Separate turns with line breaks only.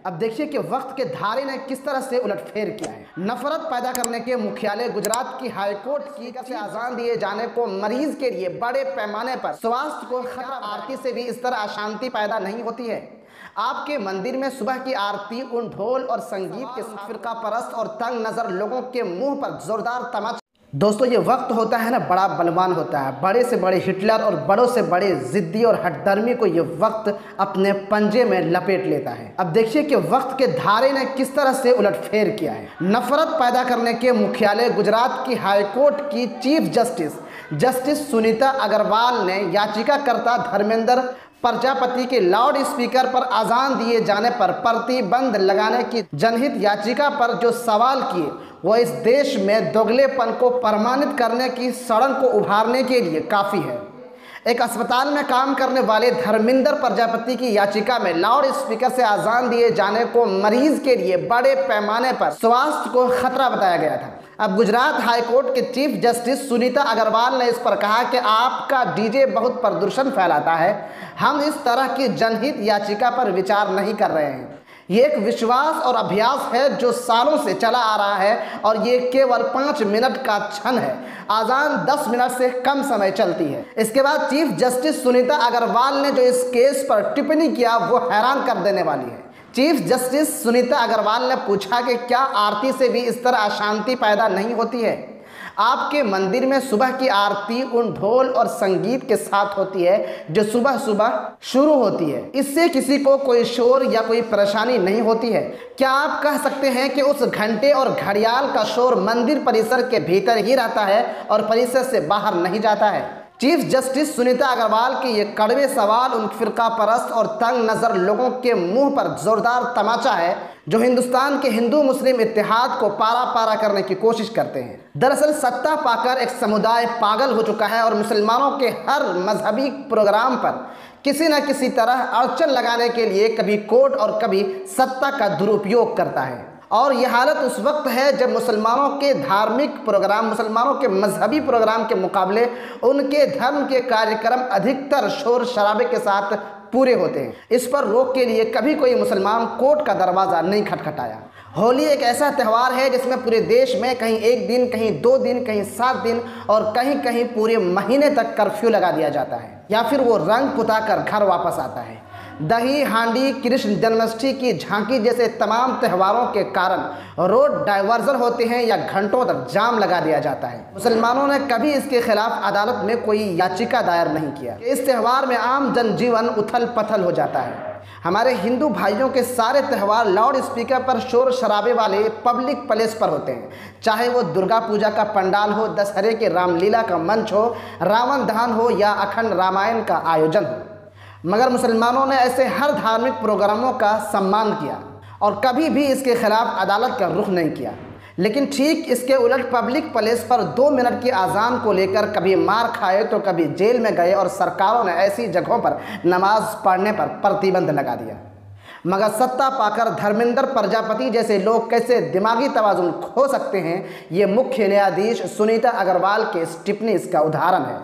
अब देखिए कि वक्त के धारे ने किस तरह से उलटफेर किया है। नफरत पैदा करने के मुख्यालय गुजरात की हाईकोर्ट की से आजान दिए जाने को मरीज के लिए बड़े पैमाने पर स्वास्थ्य को खतरा। आरती से भी इस तरह अशांति पैदा नहीं होती है। आपके मंदिर में सुबह की आरती उन ढोल और संगीत के फिरका परस्त और तंग नजर लोगों के मुंह पर जोरदार तमाचा। दोस्तों, ये वक्त होता है ना, बड़ा बलवान होता है। बड़े से बड़े हिटलर और बड़ों से बड़े जिद्दी और हठधर्मी को ये वक्त अपने पंजे में लपेट लेता है। अब देखिए कि वक्त के धारे ने किस तरह से उलटफेर किया है। नफरत पैदा करने के मुख्यालय गुजरात की हाईकोर्ट की चीफ जस्टिस सुनीता अग्रवाल ने याचिकाकर्ता धर्मेंद्र प्रजापति के लाउड स्पीकर पर अजान दिए जाने पर प्रतिबंध लगाने की जनहित याचिका पर जो सवाल किए वो इस देश में दोगलेपन को प्रमाणित करने की सड़क को उभारने के लिए काफ़ी है। एक अस्पताल में काम करने वाले धर्मेंद्र प्रजापति की याचिका में लाउड स्पीकर से अजान दिए जाने को मरीज के लिए बड़े पैमाने पर स्वास्थ्य को खतरा बताया गया था। अब गुजरात हाईकोर्ट के चीफ जस्टिस सुनीता अग्रवाल ने इस पर कहा कि आपका डीजे बहुत प्रदूषण फैलाता है। हम इस तरह की जनहित याचिका पर विचार नहीं कर रहे हैं। ये एक विश्वास और अभ्यास है जो सालों से चला आ रहा है और ये केवल 5 मिनट का क्षण है। आजान 10 मिनट से कम समय चलती है। इसके बाद चीफ जस्टिस सुनीता अग्रवाल ने जो इस केस पर टिप्पणी किया वो हैरान कर देने वाली है। चीफ जस्टिस सुनीता अग्रवाल ने पूछा कि क्या आरती से भी इस तरह अशांति पैदा नहीं होती है। आपके मंदिर में सुबह की आरती उन ढोल और संगीत के साथ होती है जो सुबह सुबह शुरू होती है। इससे किसी को कोई शोर या कोई परेशानी नहीं होती है। क्या आप कह सकते हैं कि उस घंटे और घड़ियाल का शोर मंदिर परिसर के भीतर ही रहता है और परिसर से बाहर नहीं जाता है। चीफ जस्टिस सुनीता अग्रवाल के ये कड़वे सवाल उन फिरका परस्त और तंग नज़र लोगों के मुंह पर जोरदार तमाचा है जो हिंदुस्तान के हिंदू मुस्लिम इत्तेहाद को पारा पारा करने की कोशिश करते हैं। दरअसल सत्ता पाकर एक समुदाय पागल हो चुका है और मुसलमानों के हर मजहबी प्रोग्राम पर किसी न किसी तरह अड़चन लगाने के लिए कभी कोर्ट और कभी सत्ता का दुरुपयोग करता है। और यह हालत उस वक्त है जब मुसलमानों के धार्मिक प्रोग्राम, मुसलमानों के मजहबी प्रोग्राम के मुकाबले उनके धर्म के कार्यक्रम अधिकतर शोर शराबे के साथ पूरे होते हैं। इस पर रोक के लिए कभी कोई मुसलमान कोर्ट का दरवाज़ा नहीं खटखटाया। होली एक ऐसा त्यौहार है जिसमें पूरे देश में कहीं 1 दिन, कहीं 2 दिन, कहीं 7 दिन और कहीं कहीं पूरे महीने तक कर्फ्यू लगा दिया जाता है या फिर वो रंग पुता कर घर वापस आता है। दही हांडी, कृष्ण जन्माष्टमी की झांकी जैसे तमाम त्योहारों के कारण रोड डाइवर्जन होते हैं या घंटों तक जाम लगा दिया जाता है। मुसलमानों ने कभी इसके खिलाफ अदालत में कोई याचिका दायर नहीं किया। इस त्यौहार में आम जनजीवन उथल पथल हो जाता है। हमारे हिंदू भाइयों के सारे त्यौहार लाउड स्पीकर पर शोर शराबे वाले पब्लिक प्लेस पर होते हैं, चाहे वो दुर्गा पूजा का पंडाल हो, दशहरे के रामलीला का मंच हो, रावण दहन हो या अखंड रामायण का आयोजन हो। मगर मुसलमानों ने ऐसे हर धार्मिक प्रोग्रामों का सम्मान किया और कभी भी इसके खिलाफ अदालत का रुख नहीं किया। लेकिन ठीक इसके उलट पब्लिक प्लेस पर 2 मिनट की आज़ान को लेकर कभी मार खाए तो कभी जेल में गए और सरकारों ने ऐसी जगहों पर नमाज पढ़ने पर प्रतिबंध लगा दिया। मगर सत्ता पाकर धर्मेंद्र प्रजापति जैसे लोग कैसे दिमागी तवाज़ुन खो सकते हैं, ये मुख्य न्यायाधीश सुनीता अग्रवाल के इस टिप्पणी इसका उदाहरण है।